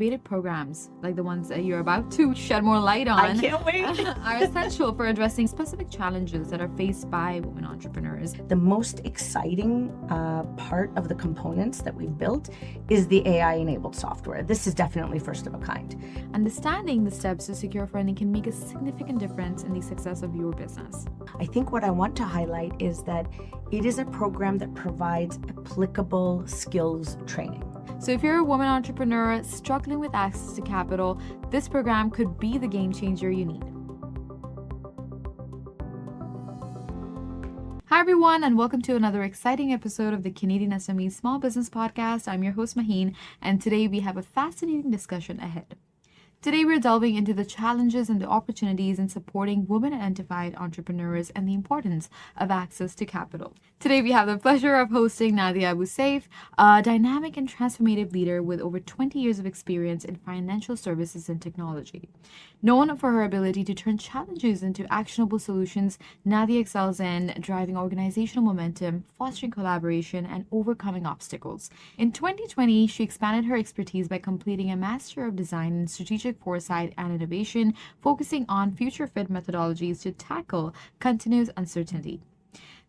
innovative programs, like the ones that you're about to shed more light on, I can't wait. are essential for addressing specific challenges that are faced by women entrepreneurs. The most exciting part of the components that we've built is the AI-enabled software. This is definitely first of a kind. Understanding the steps to secure funding can make a significant difference in the success of your business. I think what I want to highlight is that it is a program that provides applicable skills training. So if you're a woman entrepreneur struggling with access to capital, this program could be the game changer you need. Hi everyone, and welcome to another exciting episode of the CanadianSME Small Business Podcast. I'm your host Maheen, and today we have a fascinating discussion ahead. Today we're delving into the challenges and the opportunities in supporting women-identified entrepreneurs and the importance of access to capital. Today we have the pleasure of hosting Nadia Abuseif, a dynamic and transformative leader with over 20 years of experience in financial services and technology. Known for her ability to turn challenges into actionable solutions, Nadia excels in driving organizational momentum, fostering collaboration, and overcoming obstacles. In 2020, she expanded her expertise by completing a Master of Design in Strategic Foresight and Innovation, focusing on future-fit methodologies to tackle continuous uncertainty.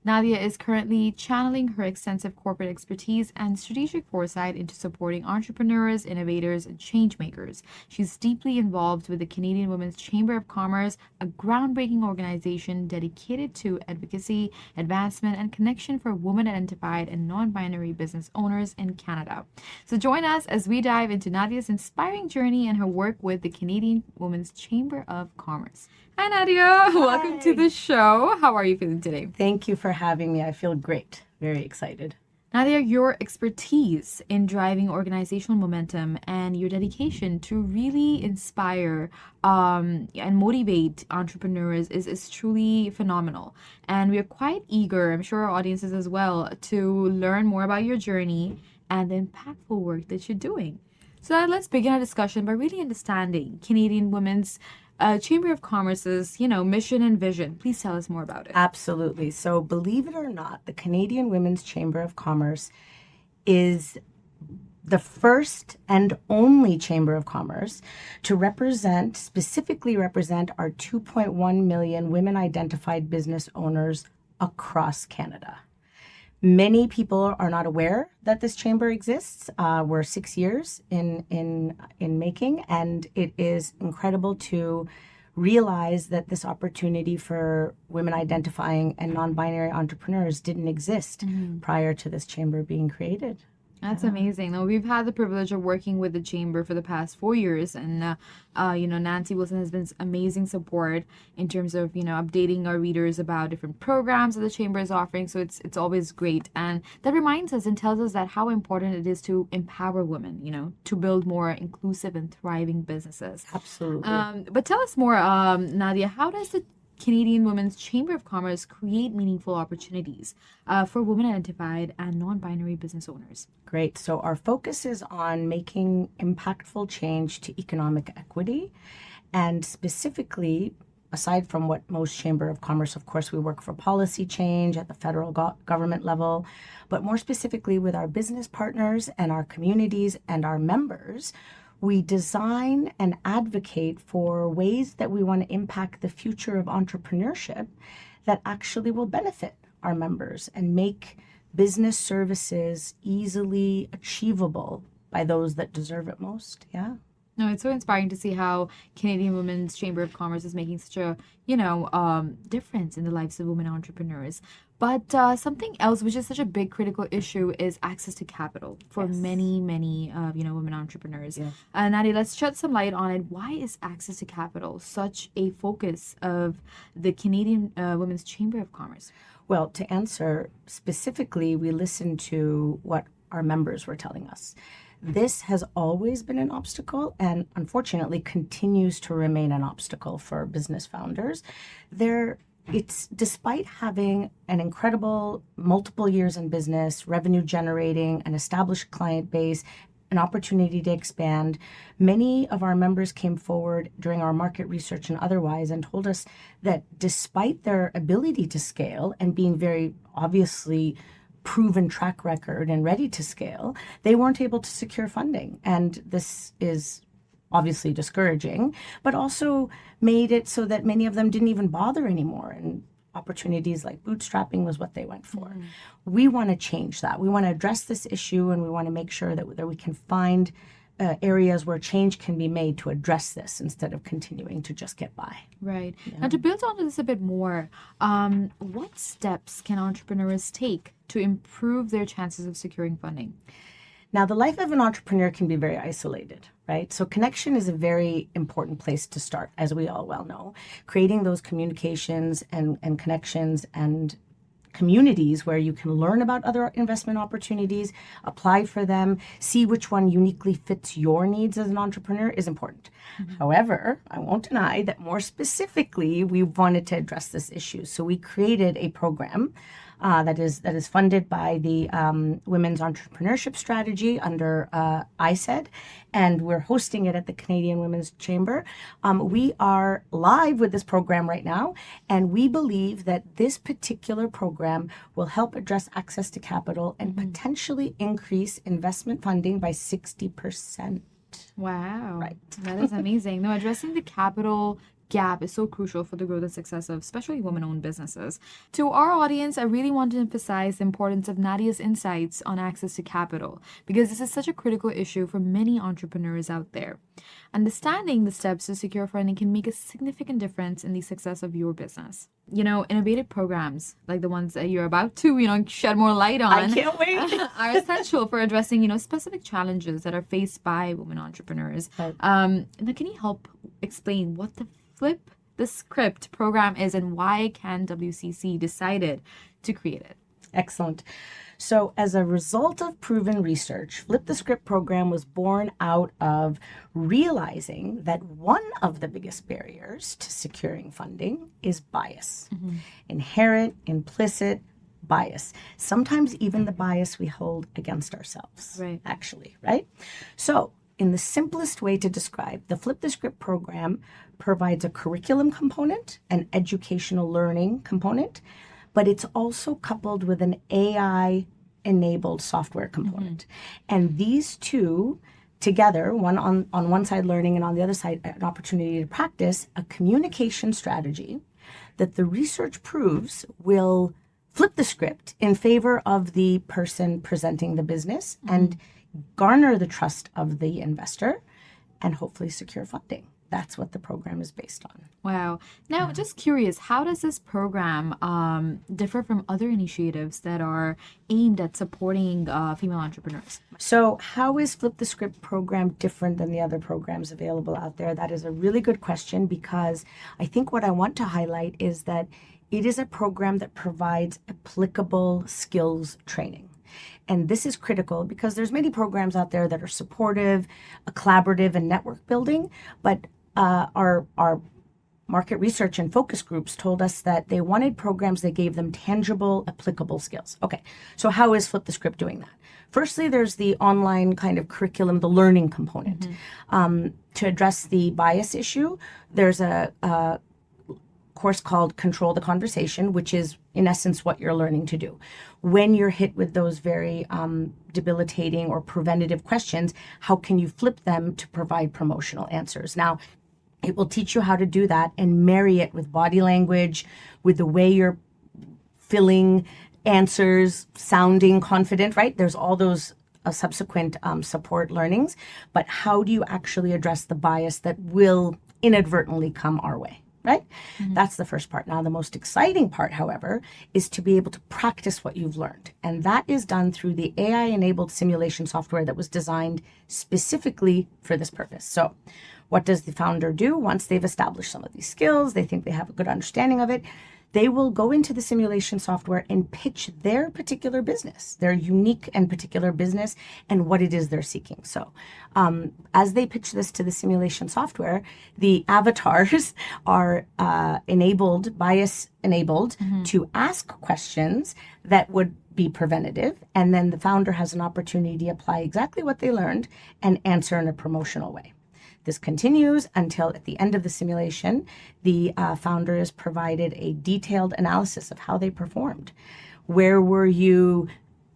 Nadia is currently channeling her extensive corporate expertise and strategic foresight into supporting entrepreneurs, innovators, and changemakers. She's deeply involved with the Canadian Women's Chamber of Commerce, a groundbreaking organization dedicated to advocacy, advancement, and connection for women-identified and non-binary business owners in Canada. So join us as we dive into Nadia's inspiring journey and her work with the Canadian Women's Chamber of Commerce. Hi, Nadia. Hi. Welcome to the show. How are you feeling today? Thank you for having me. I feel great. Very excited. Nadia, your expertise in driving organizational momentum and your dedication to really inspire and motivate entrepreneurs is truly phenomenal. And we are quite eager, I'm sure our audiences as well, to learn more about your journey and the impactful work that you're doing. So now let's begin our discussion by really understanding Canadian Women's Chamber of Commerce's, mission and vision. Please tell us more about it. Absolutely. So believe it or not, the Canadian Women's Chamber of Commerce is the first and only Chamber of Commerce to specifically represent our 2.1 million women-identified business owners across Canada. Many people are not aware that this chamber exists. We're 6 years in making, and it is incredible to realize that this opportunity for women identifying and non-binary entrepreneurs didn't exist prior to this chamber being created. That's amazing. Now, we've had the privilege of working with the Chamber for the past 4 years, and Nancy Wilson has been amazing support in terms of updating our readers about different programs that the Chamber is offering. So it's always great, and that reminds us and tells us that how important it is to empower women, to build more inclusive and thriving businesses. Absolutely. But tell us more, Nadia. How does the Canadian Women's Chamber of Commerce create meaningful opportunities for women-identified and non-binary business owners? Great. So our focus is on making impactful change to economic equity, and specifically, aside from what most Chamber of Commerce, of course, we work for policy change at the federal government level, but more specifically with our business partners and our communities and our members, we design and advocate for ways that we want to impact the future of entrepreneurship that actually will benefit our members and make business services easily achievable by those that deserve it most. Yeah. No, it's so inspiring to see how Canadian Women's Chamber of Commerce is making such a, difference in the lives of women entrepreneurs. But something else, which is such a big critical issue, is access to capital for many women entrepreneurs. Yes. Nadia, let's shed some light on it. Why is access to capital such a focus of the Canadian Women's Chamber of Commerce? Well, to answer specifically, we listened to what our members were telling us. This has always been an obstacle and unfortunately continues to remain an obstacle for business founders. It's despite having an incredible multiple years in business, revenue generating, an established client base, an opportunity to expand. Many of our members came forward during our market research and otherwise and told us that despite their ability to scale and being very obviously proven track record and ready to scale, they weren't able to secure funding. And this is obviously discouraging, but also made it so that many of them didn't even bother anymore. And opportunities like bootstrapping was what they went for. We want to change that. We want to address this issue, and we want to make sure that we can find areas where change can be made to address this instead of continuing to just get by. Right. Now, to build onto this a bit more, what steps can entrepreneurs take to improve their chances of securing funding? Now, the life of an entrepreneur can be very isolated, right? So connection is a very important place to start, as we all well know. Creating those communications and connections and communities where you can learn about other investment opportunities, apply for them, see which one uniquely fits your needs as an entrepreneur is important. However, I won't deny that more specifically, we wanted to address this issue. So we created a program that is funded by the Women's Entrepreneurship Strategy under ISED, and we're hosting it at the Canadian Women's Chamber. We are live with this program right now, and we believe that this particular program will help address access to capital and potentially increase investment funding by 60%. Wow. Right. That is amazing. No, addressing the capital gap is so crucial for the growth and success of especially women-owned businesses. To our audience, I really want to emphasize the importance of Nadia's insights on access to capital, because this is such a critical issue for many entrepreneurs out there. Understanding the steps to secure funding can make a significant difference in the success of your business. You know, innovative programs like the ones that you're about to, shed more light on. I can't wait. Are essential for addressing, specific challenges that are faced by women entrepreneurs. Right. Now, can you help explain what the Flip the Script program is and why CanWCC decided to create it? Excellent. So as a result of proven research, Flip the Script program was born out of realizing that one of the biggest barriers to securing funding is bias. Inherent, implicit bias. Sometimes even the bias we hold against ourselves, actually, right? So in the simplest way to describe, the Flip the Script program provides a curriculum component, an educational learning component, but it's also coupled with an AI-enabled software component. And these two together, one on one side learning and on the other side an opportunity to practice a communication strategy that the research proves will flip the script in favor of the person presenting the business and garner the trust of the investor and hopefully secure funding. That's what the program is based on. Wow. Now, just curious, how does this program differ from other initiatives that are aimed at supporting female entrepreneurs? So how is Flip the Script program different than the other programs available out there? That is a really good question, because I think what I want to highlight is that it is a program that provides applicable skills training. And this is critical because there's many programs out there that are supportive, collaborative, and network building, but our market research and focus groups told us that they wanted programs that gave them tangible, applicable skills. Okay, so how is Flip the Script doing that? Firstly, there's the online kind of curriculum, the learning component. To address the bias issue, there's a course called Control the Conversation, which is in essence what you're learning to do. When you're hit with those very debilitating or preventative questions, how can you flip them to provide promotional answers? Now, it will teach you how to do that and marry it with body language, with the way you're filling answers, sounding confident, right? There's all those subsequent support learnings, but how do you actually address the bias that will inadvertently come our way? Right? That's the first part. Now, the most exciting part, however, is to be able to practice what you've learned. And that is done through the AI-enabled simulation software that was designed specifically for this purpose. So what does the founder do once they've established some of these skills? They think they have a good understanding of it. They will go into the simulation software and pitch their particular business, their unique and particular business, and what it is they're seeking. So as they pitch this to the simulation software, the avatars are bias enabled to ask questions that would be preventative. And then the founder has an opportunity to apply exactly what they learned and answer in a promotional way. This continues until at the end of the simulation, the founder is provided a detailed analysis of how they performed. Where were you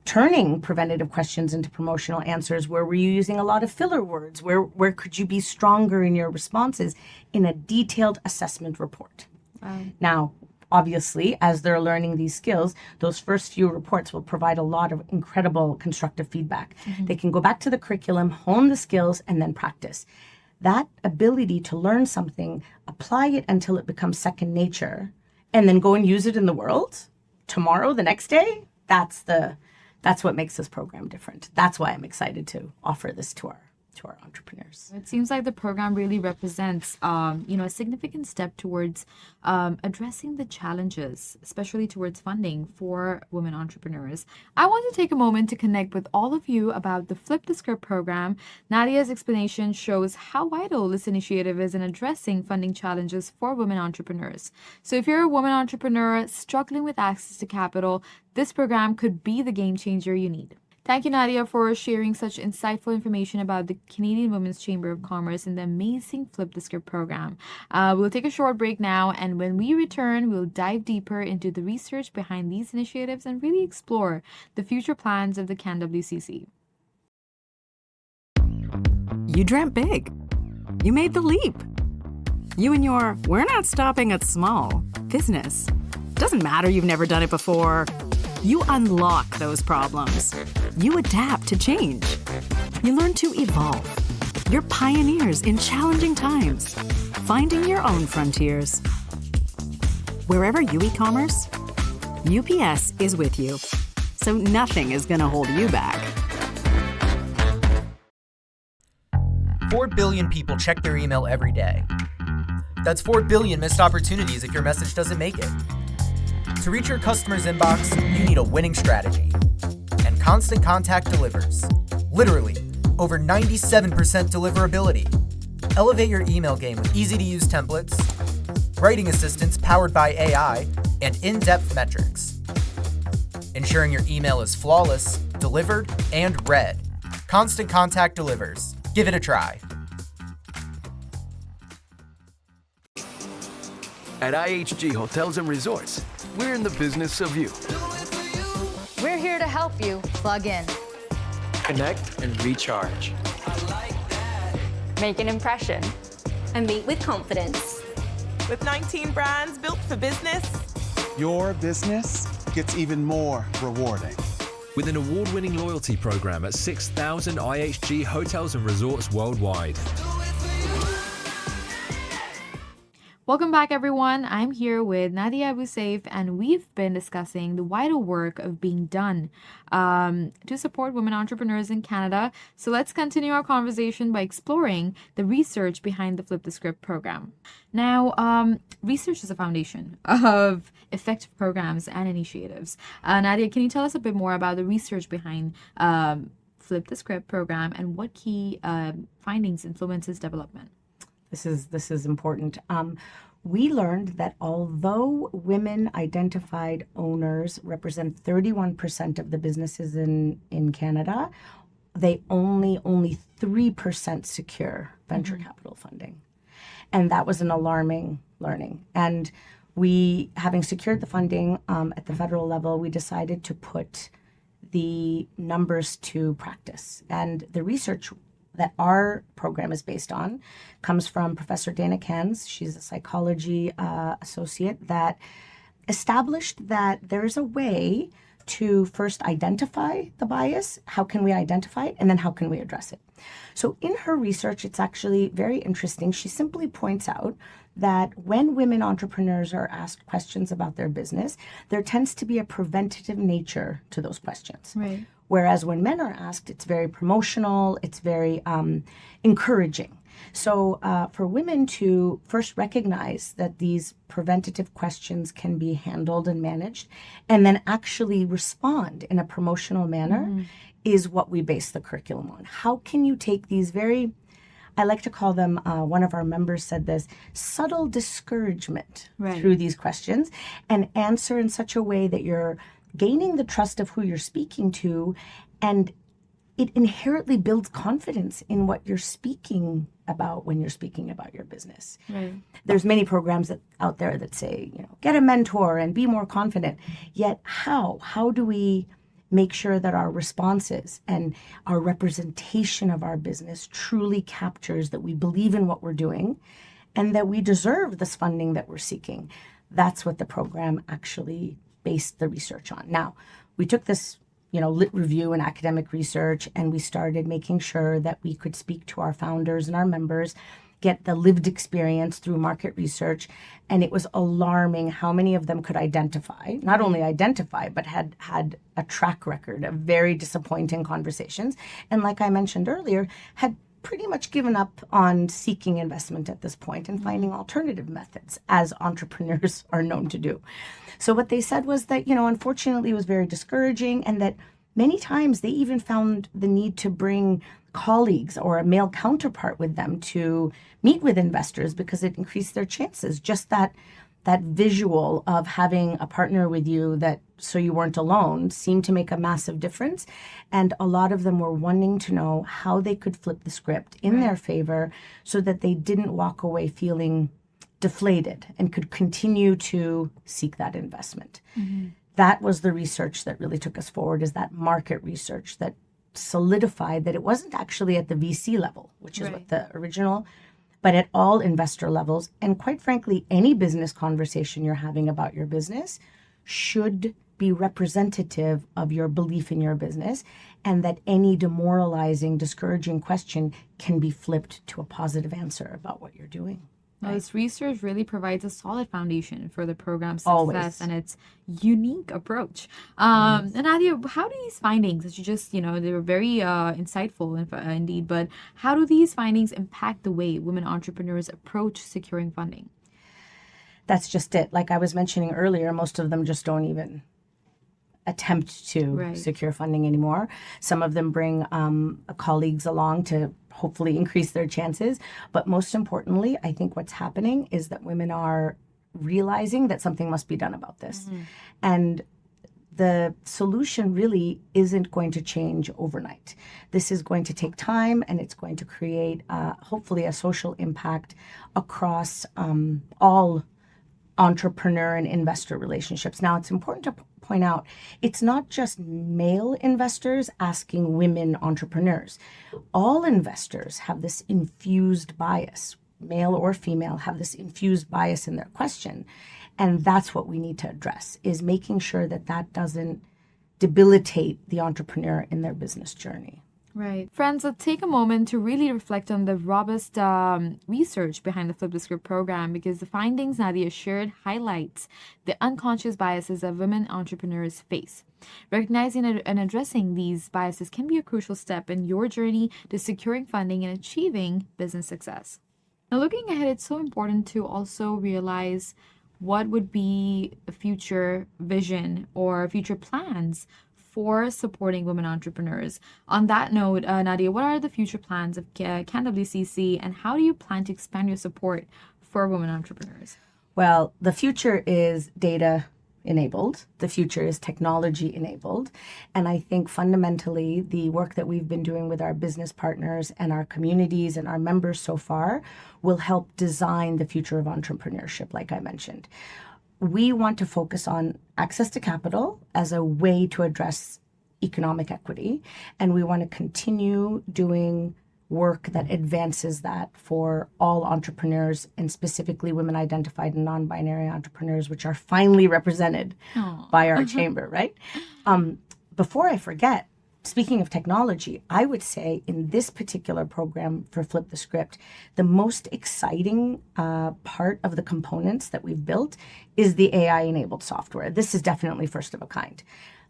turning preventative questions into promotional answers? Where were you using a lot of filler words? Where could you be stronger in your responses in a detailed assessment report? Now, obviously, as they're learning these skills, those first few reports will provide a lot of incredible constructive feedback. They can go back to the curriculum, hone the skills, and then practice. That ability to learn something, apply it until it becomes second nature, and then go and use it in the world tomorrow, the next day, that's what makes this program different. That's why I'm excited to offer this to our entrepreneurs. It seems like the program really represents, a significant step towards addressing the challenges, especially towards funding for women entrepreneurs. I want to take a moment to connect with all of you about the Flip the Script program. Nadia's explanation shows how vital this initiative is in addressing funding challenges for women entrepreneurs. So if you're a woman entrepreneur struggling with access to capital, this program could be the game changer you need. Thank you, Nadia, for sharing such insightful information about the Canadian Women's Chamber of Commerce and the amazing Flip the Script program. We'll take a short break now, and when we return, we'll dive deeper into the research behind these initiatives and really explore the future plans of the CanWCC. You dreamt big. You made the leap. You and your "we're not stopping at small" business. Doesn't matter you've never done it before. You unlock those problems. You adapt to change. You learn to evolve. You're pioneers in challenging times, finding your own frontiers. Wherever you e-commerce, UPS is with you. So nothing is going to hold you back. 4 billion people check their email every day. That's 4 billion missed opportunities if your message doesn't make it. To reach your customer's inbox, you need a winning strategy. And Constant Contact delivers. Literally, over 97% deliverability. Elevate your email game with easy-to-use templates, writing assistants powered by AI, and in-depth metrics. Ensuring your email is flawless, delivered, and read. Constant Contact delivers. Give it a try. At IHG Hotels and Resorts, we're in the business of you. We're here to help you plug in, connect and recharge, make an impression, and meet with confidence. With 19 brands built for business, your business gets even more rewarding. With an award-winning loyalty program at 6,000 IHG hotels and resorts worldwide. Welcome back, everyone. I'm here with Nadia Abuseif, and we've been discussing the vital work of being done to support women entrepreneurs in Canada. So let's continue our conversation by exploring the research behind the Flip the Script program. Now, research is a foundation of effective programs and initiatives. Nadia, can you tell us a bit more about the research behind Flip the Script program and what key findings influences development? This is important. We learned that although women identified owners represent 31% of the businesses in Canada, they only 3% secure venture capital funding. And that was an alarming learning. And we, having secured the funding at the federal level, we decided to put the numbers to practice. And the research that our program is based on comes from Professor Dana Kans. She's a psychology associate that established that there's a way to first identify the bias. How can we identify it? And then how can we address it? So in her research, it's actually very interesting. She simply points out that when women entrepreneurs are asked questions about their business, there tends to be a preventative nature to those questions. Right. Whereas when men are asked, it's very promotional, it's very encouraging. So for women to first recognize that these preventative questions can be handled and managed, and then actually respond in a promotional manner is what we base the curriculum on. How can you take these very, I like to call them, one of our members said this, subtle discouragement through these questions, and answer in such a way that you're gaining the trust of who you're speaking to, and it inherently builds confidence in what you're speaking about when you're speaking about your business. Right. There's many programs out there that say, get a mentor and be more confident. Yet how do we make sure that our responses and our representation of our business truly captures that we believe in what we're doing and that we deserve this funding that we're seeking. That's what the program actually based the research on. Now, we took this, lit review and academic research, and we started making sure that we could speak to our founders and our members, get the lived experience through market research. And it was alarming how many of them could identify, not only identify, but had a track record of very disappointing conversations. And like I mentioned earlier, had pretty much given up on seeking investment at this point and finding alternative methods, as entrepreneurs are known to do. So what they said was that, unfortunately, it was very discouraging, and that many times they even found the need to bring colleagues or a male counterpart with them to meet with investors because it increased their chances. Just that visual of having a partner with you so you weren't alone seemed to make a massive difference. And a lot of them were wanting to know how they could flip the script in their favor so that they didn't walk away feeling deflated and could continue to seek that investment. Mm-hmm. That was the research that really took us forward, is that market research that solidified that it wasn't actually at the VC level, which is what the original, but at all investor levels. And quite frankly, any business conversation you're having about your business should be representative of your belief in your business, and that any demoralizing, discouraging question can be flipped to a positive answer about what you're doing. Well, this research really provides a solid foundation for the program's success Always. And its unique approach. And Nadia, how do these findings, that you just, they were very insightful indeed, but how do these findings impact the way women entrepreneurs approach securing funding? That's just it. Like I was mentioning earlier, most of them just don't even attempt to secure funding anymore. Some of them bring colleagues along to hopefully increase their chances. But most importantly, I think what's happening is that women are realizing that something must be done about this. Mm-hmm. And the solution really isn't going to change overnight. This is going to take time, and it's going to create hopefully a social impact across all entrepreneur and investor relationships. Now, it's important to point out, it's not just male investors asking women entrepreneurs. All investors have this infused bias, male or female, have this infused bias in their question. And that's what we need to address, is making sure that that doesn't debilitate the entrepreneur in their business journey. Right. Friends, let's take a moment to really reflect on the robust research behind the Flip the Script program, because the findings Nadia shared highlights the unconscious biases that women entrepreneurs face. Recognizing and addressing these biases can be a crucial step in your journey to securing funding and achieving business success. Now, looking ahead, it's so important to also realize what would be a future vision or future plans for supporting women entrepreneurs. On that note, Nadia, what are the future plans of CanWCC, and how do you plan to expand your support for women entrepreneurs? Well, the future is data enabled. The future is technology enabled. And I think fundamentally the work that we've been doing with our business partners and our communities and our members so far will help design the future of entrepreneurship, like I mentioned. We want to focus on access to capital as a way to address economic equity, and we want to continue doing work that advances that for all entrepreneurs, and specifically women identified and non-binary entrepreneurs, which are finally represented by our chamber, right? Before I forget, speaking of technology, I would say in this particular program for Flip the Script, the most exciting part of the components that we've built is the AI-enabled software. This is definitely first of a kind.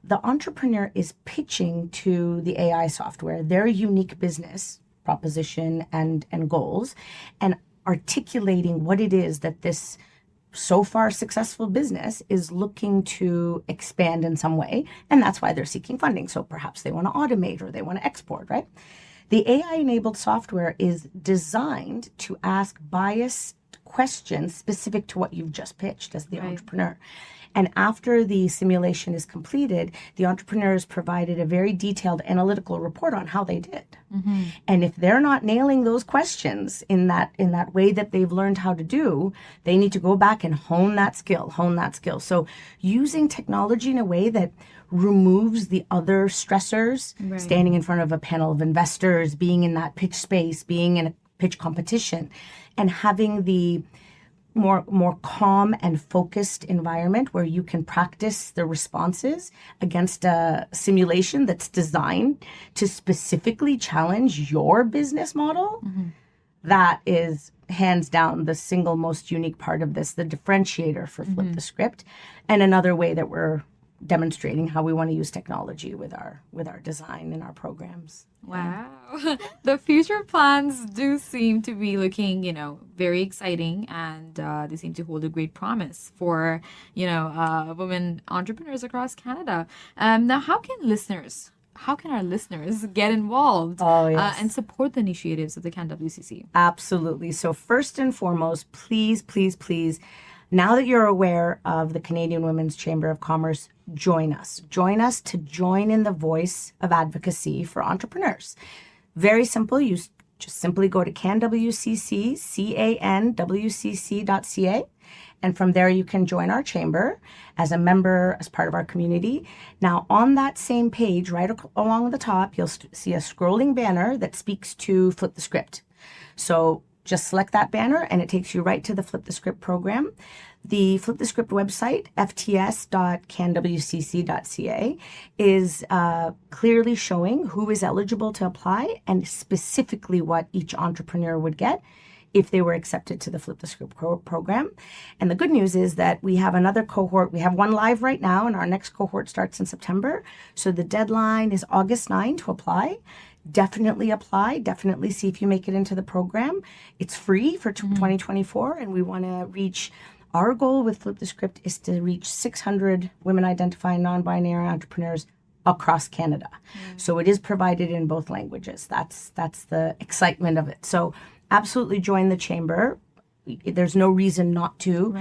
The entrepreneur is pitching to the AI software their unique business proposition and goals, and articulating what it is that this so far successful business is looking to expand in some way, and that's why they're seeking funding. So perhaps they want to automate or they want to export, right? The AI-enabled software is designed to ask biased questions specific to what you've just pitched as the entrepreneur. And after the simulation is completed, the entrepreneur is provided a very detailed analytical report on how they did. Mm-hmm. And if they're not nailing those questions in that way that they've learned how to do, they need to go back and hone that skill. So using technology in a way that removes the other stressors, standing in front of a panel of investors, being in that pitch space, being in a pitch competition, and having the more calm and focused environment where you can practice the responses against a simulation that's designed to specifically challenge your business model. Mm-hmm. That is hands down the single most unique part of this, the differentiator for Flip the Script, and another way that we're demonstrating how we want to use technology with our design and our programs. Wow. The future plans do seem to be looking, very exciting, and they seem to hold a great promise for, women entrepreneurs across Canada. Now, how can our listeners get involved and support the initiatives of the CanWCC? Absolutely. So first and foremost, please, now that you're aware of the Canadian Women's Chamber of Commerce, join us. Join us to join in the voice of advocacy for entrepreneurs. Very simple. You just simply go to canwcc.ca, and from there you can join our chamber as a member, as part of our community. Now, on that same page, right along the top, you'll see a scrolling banner that speaks to Flip the Script. So just select that banner and it takes you right to the Flip the Script program. The Flip the Script website, fts.canwcc.ca, is clearly showing who is eligible to apply and specifically what each entrepreneur would get if they were accepted to the Flip the Script program. And the good news is that we have another cohort. We have one live right now, and our next cohort starts in September. So the deadline is August 9 to apply. Definitely apply. Definitely see if you make it into the program. It's free for 2024, and we want to reach... Our goal with Flip the Script is to reach 600 women identifying non-binary entrepreneurs across Canada. So it is provided in both languages. That's the excitement of it. So absolutely join the chamber. There's no reason not to.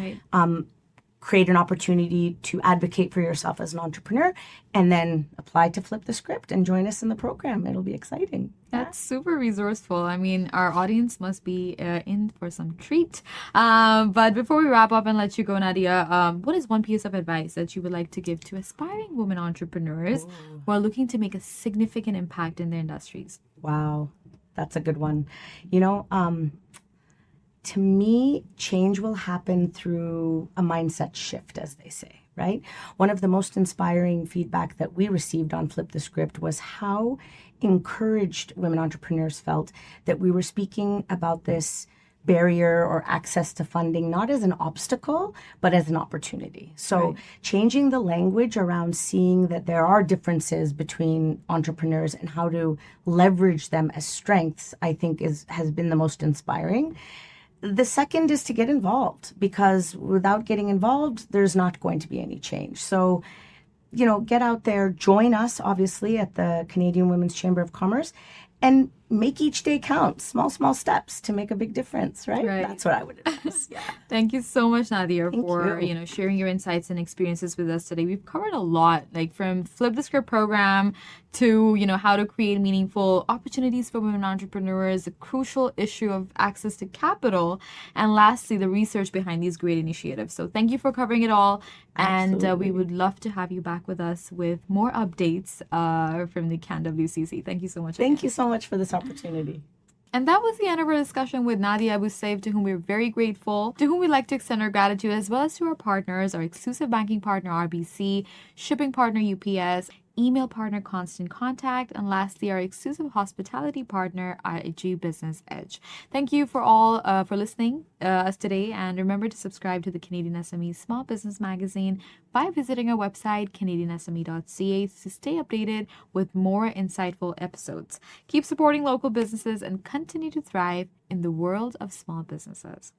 Create an opportunity to advocate for yourself as an entrepreneur, and then apply to Flip the Script and join us in the program. It'll be exciting. That's super resourceful. I mean, our audience must be in for some treat. But before we wrap up and let you go, Nadia, what is one piece of advice that you would like to give to aspiring women entrepreneurs who are looking to make a significant impact in their industries? Wow, that's a good one. To me, change will happen through a mindset shift, as they say, right? One of the most inspiring feedback that we received on Flip the Script was how encouraged women entrepreneurs felt that we were speaking about this barrier or access to funding, not as an obstacle, but as an opportunity. So changing the language around seeing that there are differences between entrepreneurs and how to leverage them as strengths, I think has been the most inspiring. The second is to get involved, because without getting involved, there's not going to be any change. So, get out there, join us, obviously, at the Canadian Women's Chamber of Commerce, and make each day count. Small steps to make a big difference, right? That's what I would advise. Thank you so much, Nadia, for sharing your insights and experiences with us today. We've covered a lot, like from Flip the Script program to how to create meaningful opportunities for women entrepreneurs, the crucial issue of access to capital, and lastly, the research behind these great initiatives. So thank you for covering it all. Absolutely. And we would love to have you back with us with more updates from the CanWCC. Thank you so much. Thank you so much for this opportunity. And that was the end of our discussion with Nadia Abuseif, to whom we're very grateful, to whom we'd like to extend our gratitude, as well as to our partners, our exclusive banking partner, RBC, shipping partner, UPS, email partner, Constant Contact, and lastly, our exclusive hospitality partner, IG Business Edge. Thank you for all for listening us today, and remember to subscribe to the Canadian SME Small Business Magazine by visiting our website, CanadianSME.ca, to stay updated with more insightful episodes. Keep supporting local businesses and continue to thrive in the world of small businesses.